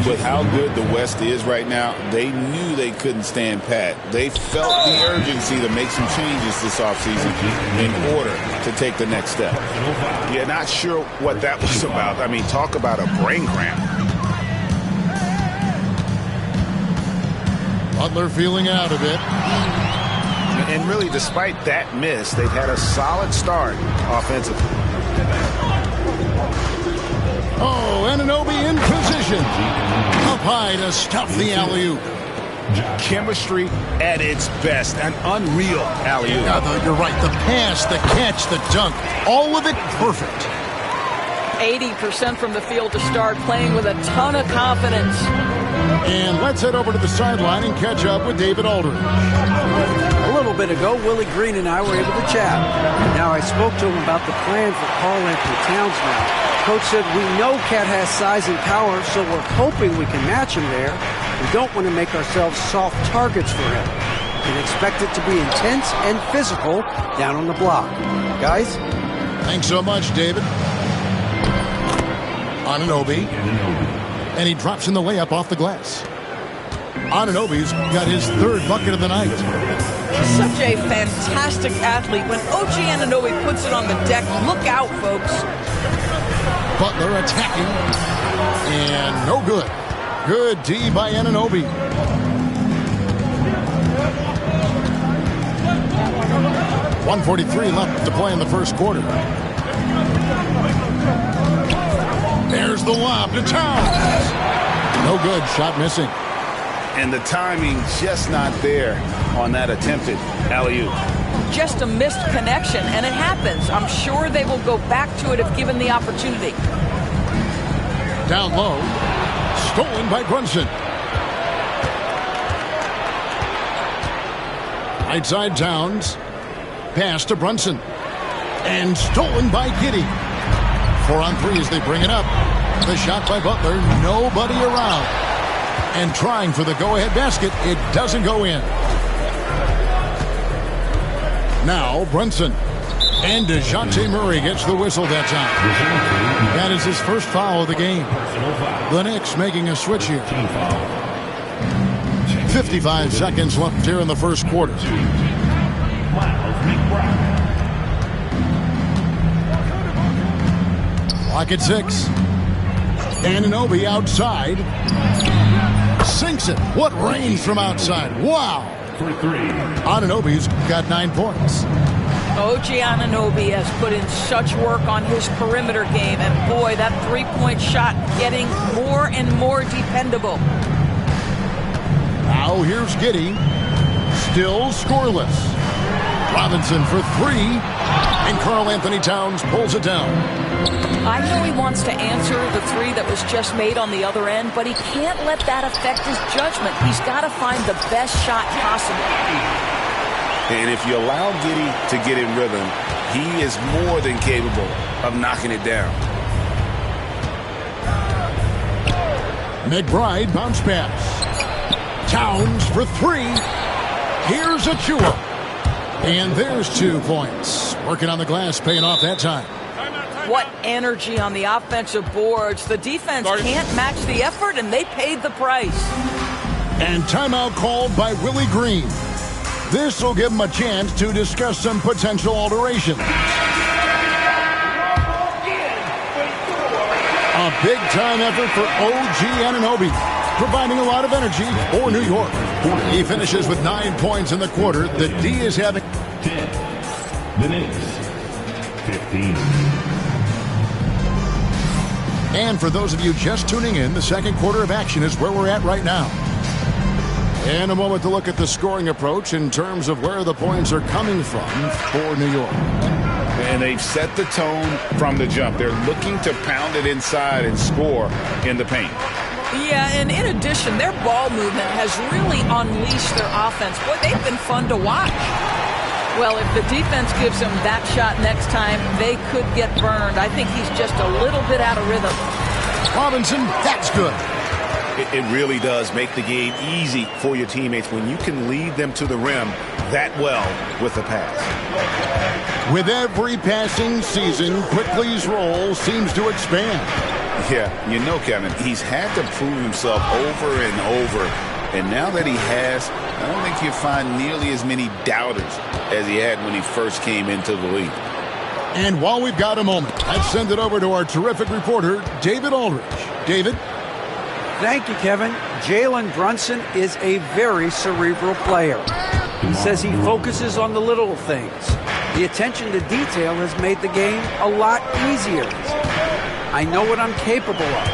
And with how good the West is right now, they knew they couldn't stand pat. They felt the urgency to make some changes this offseason in order to take the next step. Yeah, not sure what that was about. I mean, talk about a brain cramp. Butler feeling out a bit. And really, despite that miss, they've had a solid start offensively. Oh, Anunoby in position. Up high to stop the alley-oop. Chemistry at its best. An unreal alley-oop. Yeah, you're right. The pass, the catch, the dunk. All of it perfect. 80% from the field to start, playing with a ton of confidence. And let's head over to the sideline and catch up with David Aldridge. A little bit ago, Willie Green and I were able to chat. Now I spoke to him about the plan for Karl-Anthony Towns now. Coach said, we know Cat has size and power, so we're hoping we can match him there. We don't want to make ourselves soft targets for him. We can expect it to be intense and physical down on the block. Guys? Thanks so much, David. Anunoby. And he drops in the layup off the glass. Anunoby's got his third bucket of the night. He's such a fantastic athlete. When OG Anunoby puts it on the deck, look out, folks. Butler attacking. And no good. Good D by Anunoby. .143 left to play in the first quarter. There's the lob to Towns. No good. Shot missing. And the timing just not there on that attempted alley-oop. Just a missed connection, and it happens. I'm sure they will go back to it if given the opportunity. Down low. Stolen by Brunson. Right side Towns. Pass to Brunson. And stolen by Giddey. 4 on 3 as they bring it up. The shot by Butler. Nobody around. And trying for the go-ahead basket. It doesn't go in. Now Brunson. And DeJounte Murray gets the whistle that time. That is his first foul of the game. The Knicks making a switch here. 55 seconds left here in the first quarter. Clock at 6. Anunoby outside. Sinks it. What range from outside. Wow. Anunoby's got 9 points. OG Anunoby has put in such work on his perimeter game, and boy, that three-point shot getting more and more dependable. Now here's Giddey. Still scoreless. Robinson for 3, and Karl-Anthony Towns pulls it down. I know he wants to answer the 3 that was just made on the other end, but he can't let that affect his judgment. He's got to find the best shot possible. And if you allow Giddey to get in rhythm, he is more than capable of knocking it down. McBride bounce pass. Towns for 3. Here's Achua. And there's 2 points. Working on the glass, paying off that time. What energy on the offensive boards. The defense can't match the effort, and they paid the price. And timeout called by Willie Green. This will give him a chance to discuss some potential alterations. A big-time effort for OG Anunoby, providing a lot of energy for New York. He finishes with 9 points in the quarter. The D is having 10. The Knicks, 15. And for those of you just tuning in, the second quarter of action is where we're at right now. And a moment to look at the scoring approach in terms of where the points are coming from for New York. And they've set the tone from the jump. They're looking to pound it inside and score in the paint. Yeah, and in addition, their ball movement has really unleashed their offense. Boy, they've been fun to watch. Well, if the defense gives him that shot next time, they could get burned. I think he's just a little bit out of rhythm. Robinson, that's good. It really does make the game easy for your teammates when you can lead them to the rim that well with the pass. With every passing season, Quickly's role seems to expand. Yeah, you know, Kevin, he's had to prove himself over and over. And now that he has, I don't think he'll find nearly as many doubters as he had when he first came into the league. And while we've got a moment, let's send it over to our terrific reporter, David Aldridge. David? Thank you, Kevin. Jalen Brunson is a very cerebral player. He says he focuses on the little things. The attention to detail has made the game a lot easier. I know what I'm capable of.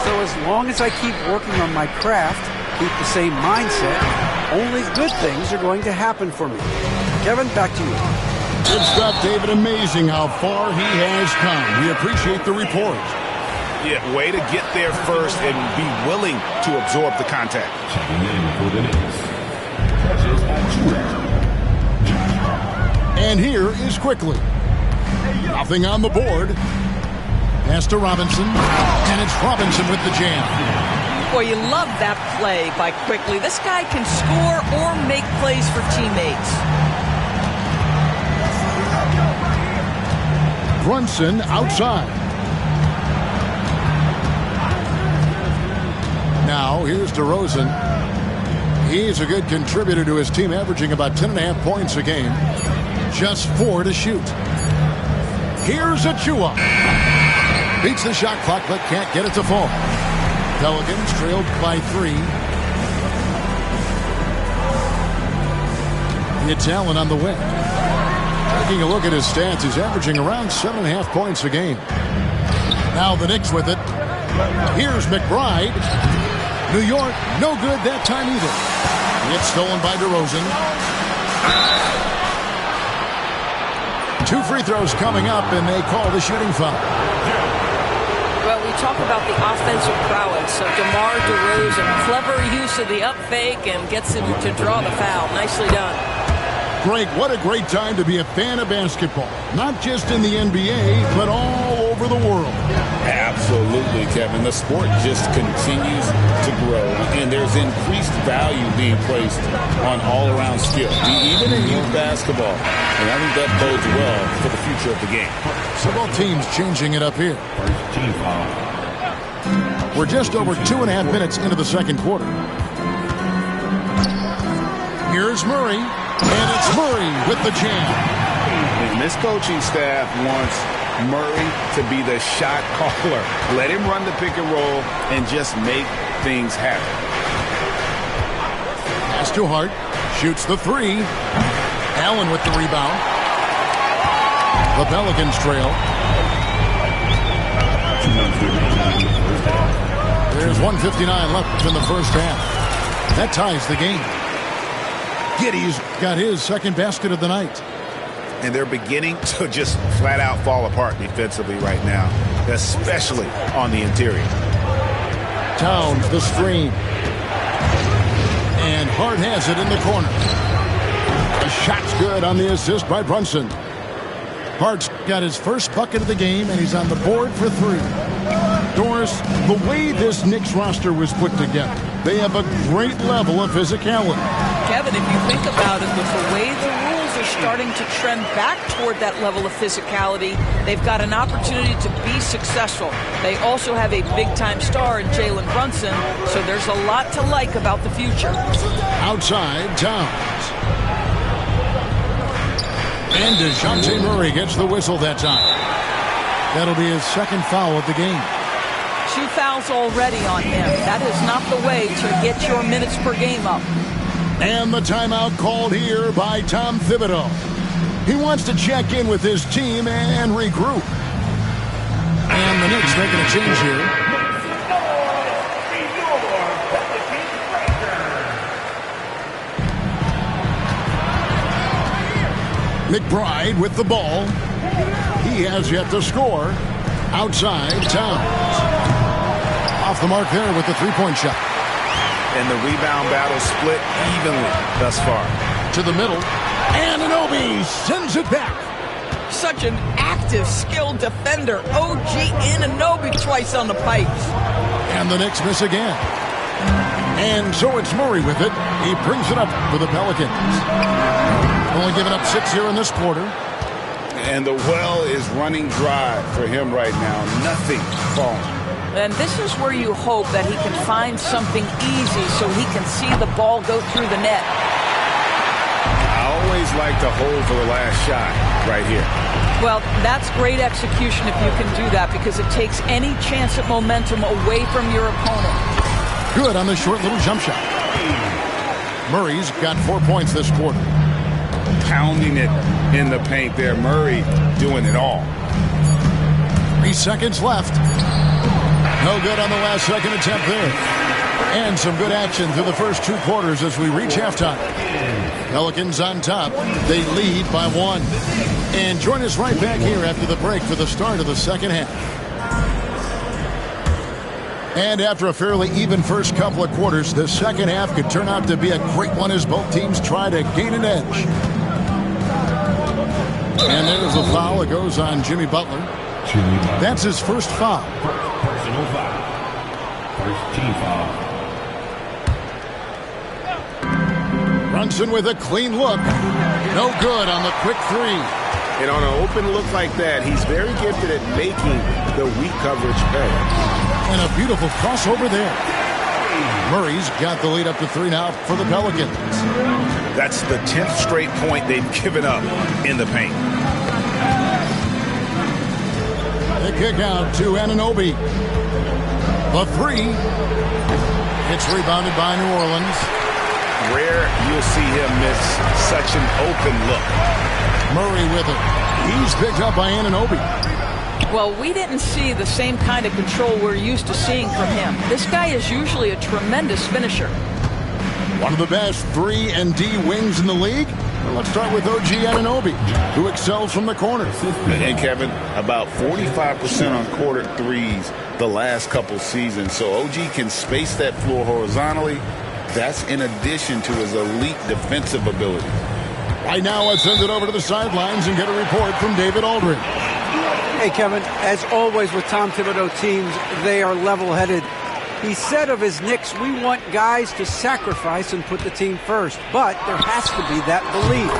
So as long as I keep working on my craft, keep the same mindset, only good things are going to happen for me. Kevin, back to you. Good stuff, David. Amazing how far he has come. We appreciate the report. Yeah, way to get there first and be willing to absorb the contact. And here is Quickly. Nothing on the board. Pass to Robinson. And it's Robinson with the jam. Boy, you love that play by Quickly. This guy can score or make plays for teammates. Brunson outside. Now, here's DeRozan. He's a good contributor to his team, averaging about 10.5 points a game. Just 4 to shoot. Here's Achua. Beats the shot clock, but can't get it to fall. Pelicans trailed by 3. The Italian on the wing. Taking a look at his stats, he's averaging around 7.5 points a game. Now the Knicks with it. Here's McBride. New York, no good that time either. It's stolen by DeRozan. 2 free throws coming up, and they call the shooting foul. Well, we talk about the offensive prowess of DeMar DeRozan. Clever use of the up fake and gets him to draw the foul. Nicely done. Greg, what a great time to be a fan of basketball. Not just in the NBA, but all over the world. Absolutely, Kevin. The sport just continues to grow, and there's increased value being placed on all-around skill, even in youth basketball. And I think that bodes well for the future of the game. So both teams changing it up here. We're just over 2.5 minutes into the second quarter. Here's Murray, and it's Murray with the jam. And this coaching staff wants Murray to be the shot caller. Let him run the pick and roll and just make things happen. Pass to Hart. Shoots the 3. Allen with the rebound. The Pelicans trail. There's 1:59 left in the first half. That ties the game. Giddey's got his second basket of the night. And they're beginning to just flat out fall apart defensively right now, especially on the interior. Towns the screen. And Hart has it in the corner. The shot's good on the assist by Brunson. Hart's got his first bucket of the game, and he's on the board for 3. Doris, the way this Knicks roster was put together, they have a great level of physicality. Kevin, if you think about it, with the way the rules are starting to trend back toward that level of physicality, they've got an opportunity to be successful. They also have a big-time star in Jalen Brunson, so there's a lot to like about the future. Outside, Towns. And DeJounte Murray gets the whistle that time. That'll be his second foul of the game. 2 fouls already on him. That is not the way to get your minutes per game up. And the timeout called here by Tom Thibodeau. He wants to check in with his team and regroup. And the Knicks making a change here. McBride with the ball. He has yet to score. Outside, Towns. Off the mark there with the three-point shot. And the rebound battle split evenly thus far. To the middle. And Anunoby sends it back. Such an active, skilled defender. OG Anunoby twice on the pipes. And the Knicks miss again. And so it's Murray with it. He brings it up for the Pelicans. Only giving up 6 here in this quarter. And the well is running dry for him right now. Nothing falling. And this is where you hope that he can find something easy so he can see the ball go through the net. I always like to hold for the last shot right here. Well, that's great execution if you can do that, because it takes any chance at momentum away from your opponent. Good on the short little jump shot. Murray's got 4 points this quarter. Pounding it in the paint there. Murray doing it all. 3 seconds left. No good on the last second attempt there. And some good action through the first 2 quarters as we reach halftime. Pelicans on top. They lead by 1. And join us right back here after the break for the start of the second half. And after a fairly even first couple of quarters, the second half could turn out to be a great one as both teams try to gain an edge. And there's a foul. It goes on Jimmy Butler. That's his first foul. Personal foul. First team foul. Brunson with a clean look. No good on the quick 3. And on an open look like that, he's very gifted at making the weak coverage pay. And a beautiful crossover there. Murray's got the lead up to 3 now for the Pelicans. That's the 10th straight point they've given up in the paint. The kick out to Anunoby. The 3. It's rebounded by New Orleans. Rare you'll see him miss such an open look. Murray with it. He's picked up by Anunoby. Well, we didn't see the same kind of control we're used to seeing from him. This guy is usually a tremendous finisher. One of the best 3 and D wings in the league. Well, let's start with OG Anunoby, who excels from the corner. And Kevin, about 45% on quarter threes the last couple seasons. So OG can space that floor horizontally. That's in addition to his elite defensive ability. Right now, let's send it over to the sidelines and get a report from David Aldridge. Hey, Kevin, as always with Tom Thibodeau teams, they are level-headed. He said of his Knicks, we want guys to sacrifice and put the team first. But there has to be that belief.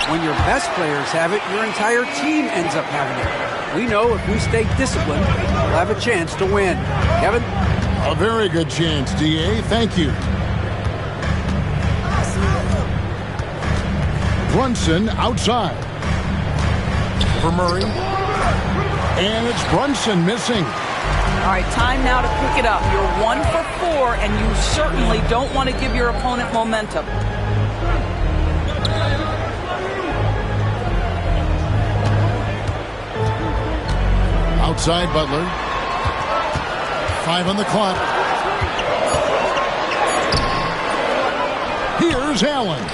When your best players have it, your entire team ends up having it. We know if we stay disciplined, we'll have a chance to win. Kevin? A very good chance, D.A. Thank you. Brunson outside. For Murray. And it's Brunson missing. All right, time now to pick it up. You're 1 for 4, and you certainly don't want to give your opponent momentum. Outside Butler. 5 on the clock. Here's Allen.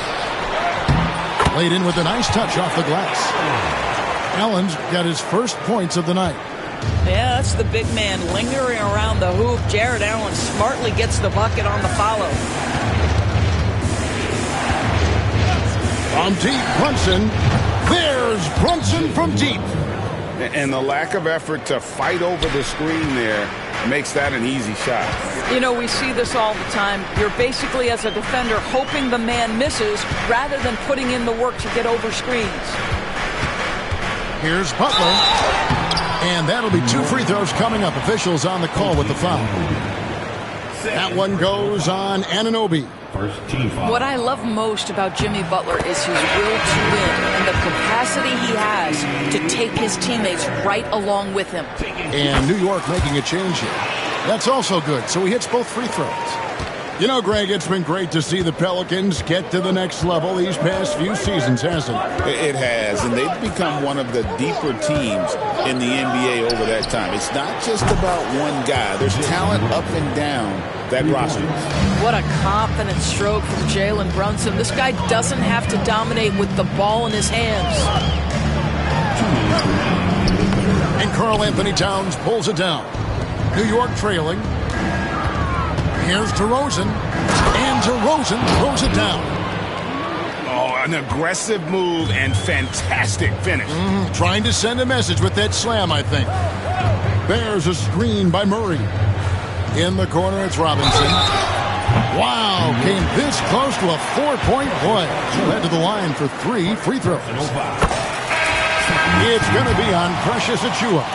Laid in with a nice touch off the glass. Allen's got his first points of the night. Yeah, that's the big man lingering around the hoop. Jared Allen smartly gets the bucket on the follow. From deep, Brunson. There's Brunson from deep. And the lack of effort to fight over the screen there makes that an easy shot. You know, we see this all the time. You're basically, as a defender, hoping the man misses rather than putting in the work to get over screens. Here's Butler. And that'll be 2 free throws coming up. Officials on the call with the foul. That one goes on Anunoby. First team foul. What I love most about Jimmy Butler is his will to win and the capacity he has to take his teammates right along with him. And New York making a change here. That's also good. So he hits both free throws. You know, Greg, it's been great to see the Pelicans get to the next level these past few seasons, hasn't it? It has, and they've become one of the deeper teams in the NBA over that time. It's not just about one guy. There's talent up and down that roster. What a confident stroke from Jalen Brunson. This guy doesn't have to dominate with the ball in his hands. And Karl Anthony Towns pulls it down. New York trailing. Here's DeRozan. And DeRozan throws it down. Oh, an aggressive move and fantastic finish. Trying to send a message with that slam, I think. There's a screen by Murray. In the corner, it's Robinson. Wow, came this close to a 4-point play. Led to the line for 3 free throws. It's going to be on Precious Achiuwa.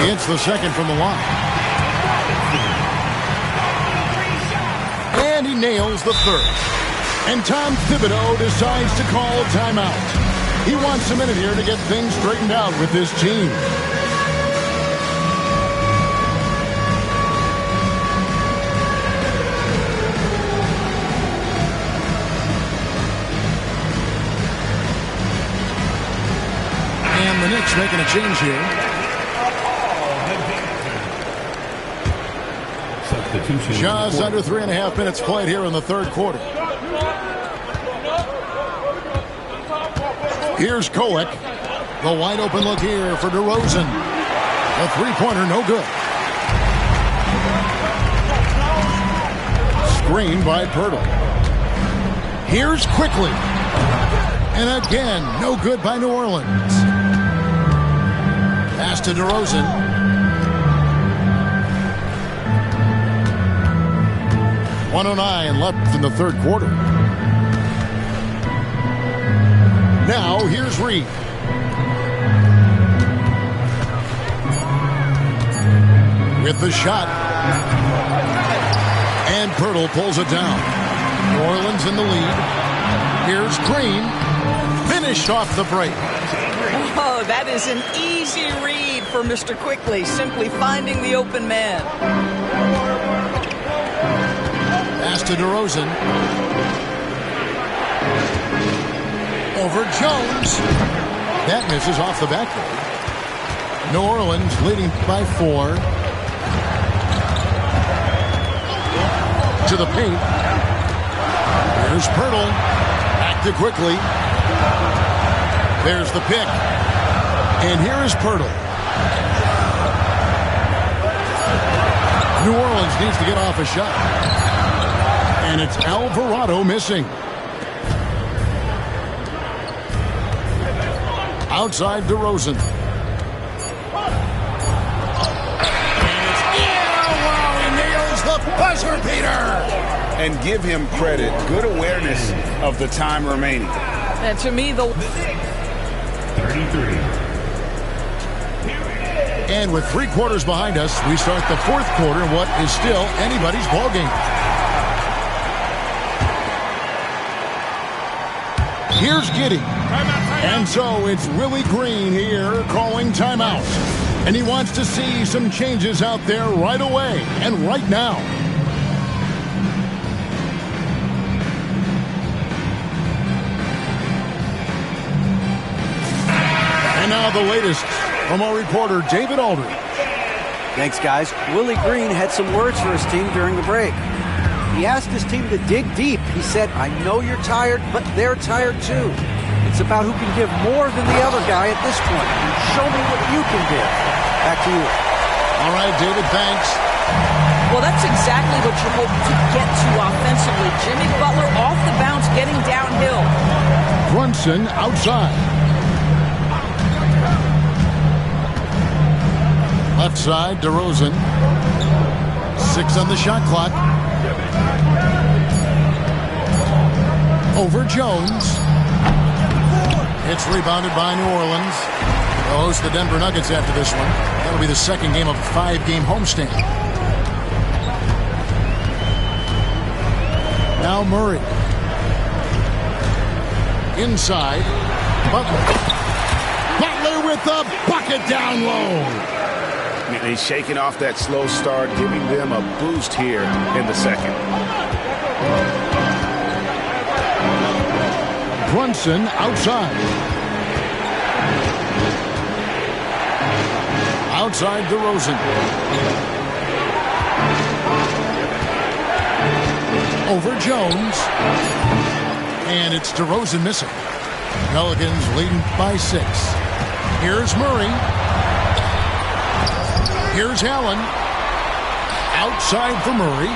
It's the second from the line. And he nails the third. And Tom Thibodeau decides to call timeout. He wants a minute here to get things straightened out with this team. And the Knicks making a change here. Just under 3.5 minutes played here in the third quarter. Here's Kolek. The wide open look here for DeRozan. The three-pointer no good. Screen by Pirtle. Here's Quickly. And again, no good by New Orleans. Pass to DeRozan. .109 left in the third quarter. Now, here's Reed. With the shot. And Pirtle pulls it down. New Orleans in the lead. Here's Green. Finished off the break. Oh, that is an easy read for Mr. Quickly. Simply finding the open man. Pass to DeRozan. Over Jones. That misses off the backboard. New Orleans leading by 4. To the paint. Here's Pirtle. Back to Quickly. There's the pick. And here is Pirtle. New Orleans needs to get off a shot. And it's Alvarado missing. Outside DeRozan. He nails the buzzer beater. And give him credit. Good awareness of the time remaining. And to me, the 33. And with 3 quarters behind us, we start the fourth quarter in what is still anybody's ballgame. Here's Giddey. And so it's Willie Green here calling timeout. And he wants to see some changes out there right away and right now. And now the latest from our reporter, David Aldridge. Thanks, guys. Willie Green had some words for his team during the break. He asked his team to dig deep. He said, I know you're tired, but they're tired too. It's about who can give more than the other guy at this point. Show me what you can give. Back to you. All right, David, thanks. Well, that's exactly what you hope to get to offensively. Jimmy Butler off the bounce, getting downhill. Brunson outside. Left side, DeRozan. 6 on the shot clock. Over Jones. It's rebounded by New Orleans. They'll host the Denver Nuggets after this one. That'll be the second game of a 5-game homestand. Now Murray. Inside. Butler. Butler with the bucket down low. He's shaking off that slow start, giving them a boost here in the second. Brunson outside. Outside DeRozan. Over Jones. And it's DeRozan missing. Pelicans leading by 6. Here's Murray. Here's Allen. Outside for Murray.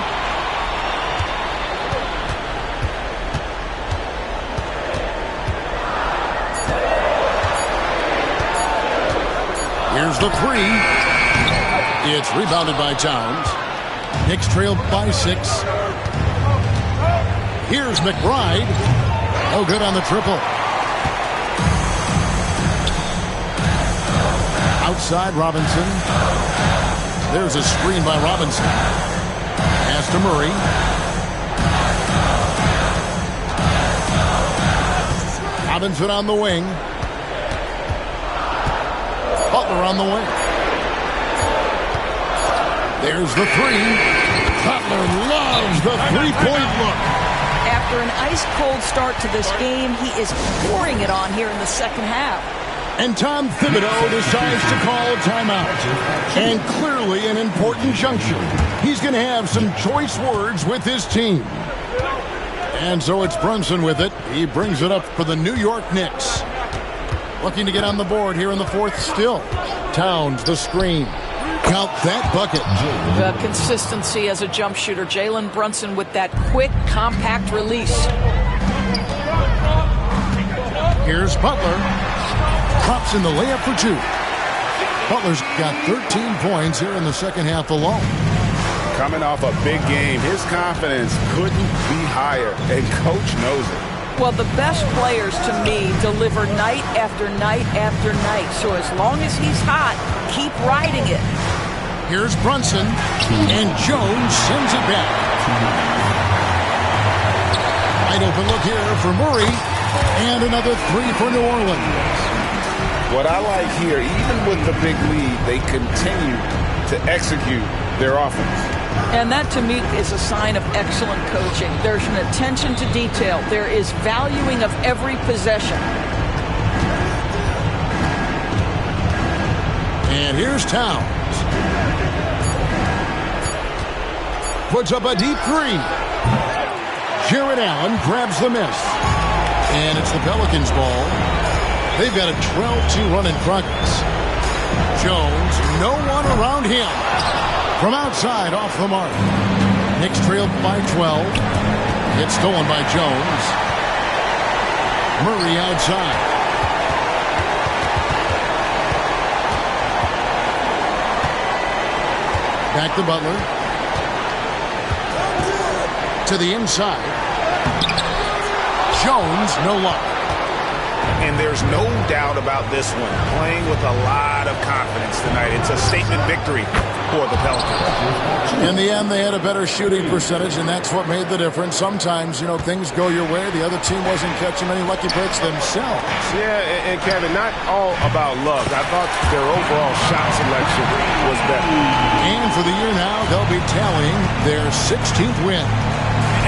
Here's the 3. It's rebounded by Towns. Knicks trailed by 6. Here's McBride. No good on the triple. side, Robinson. There's a screen by Robinson. Pass to Murray. Robinson on the wing. Butler on the wing. There's the three. Butler loves the three-point look. After an ice-cold start to this game, he is pouring it on here in the second half. And Tom Thibodeau decides to call a timeout. And clearly an important juncture. He's going to have some choice words with his team. And so it's Brunson with it. He brings it up for the New York Knicks. Looking to get on the board here in the fourth still. Towns, the screen. Count that bucket. The consistency as a jump shooter. Jalen Brunson with that quick, compact release. Here's Butler. Drops in the layup for two. Butler's got 13 points here in the second half alone. Coming off a big game, his confidence couldn't be higher, and Coach knows it. Well, the best players to me deliver night after night after night. So as long as he's hot, keep riding it. Here's Brunson, and Jones sends it back. Wide open look here for Murray, and another three for New Orleans. What I like here, even with the big lead, they continue to execute their offense. And that, to me, is a sign of excellent coaching. There's an attention to detail. There is valuing of every possession. And here's Towns. Puts up a deep three. Jared Allen grabs the miss. And it's the Pelicans' ball. They've got a 12-2 run in progress. Jones, no one around him. From outside, off the mark. Knicks trailed by 12. It's stolen by Jones. Murray outside. Back to Butler. To the inside. Jones, no luck. And there's no doubt about this one. Playing with a lot of confidence tonight. It's a statement victory for the Pelicans. In the end, they had a better shooting percentage, and that's what made the difference. Sometimes, things go your way. The other team wasn't catching many lucky breaks themselves. Yeah, and Kevin, not all about luck. I thought their overall shot selection was better. And for the year now, they'll be tallying their 16th win.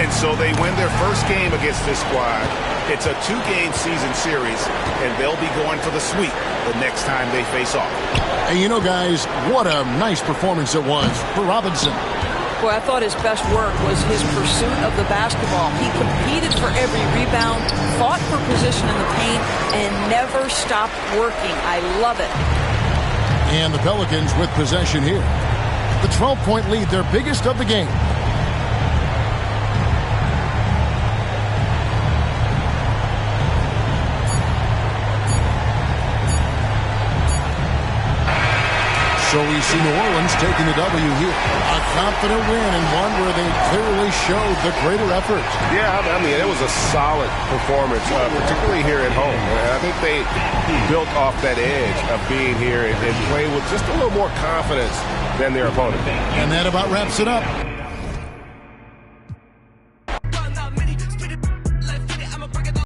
And so they win their first game against this squad. It's a 2-game season series, and they'll be going for the sweep the next time they face off. And guys, what a nice performance it was for Robinson. Boy, I thought his best work was his pursuit of the basketball. He competed for every rebound, fought for position in the paint, and never stopped working. I love it. And the Pelicans with possession here. The 12-point lead, their biggest of the game. So we see New Orleans taking the W here. A confident win and one where they clearly showed the greater effort. Yeah, I mean, it was a solid performance, particularly here at home. I think they built off that edge of being here and playing with just a little more confidence than their opponent. And that about wraps it up.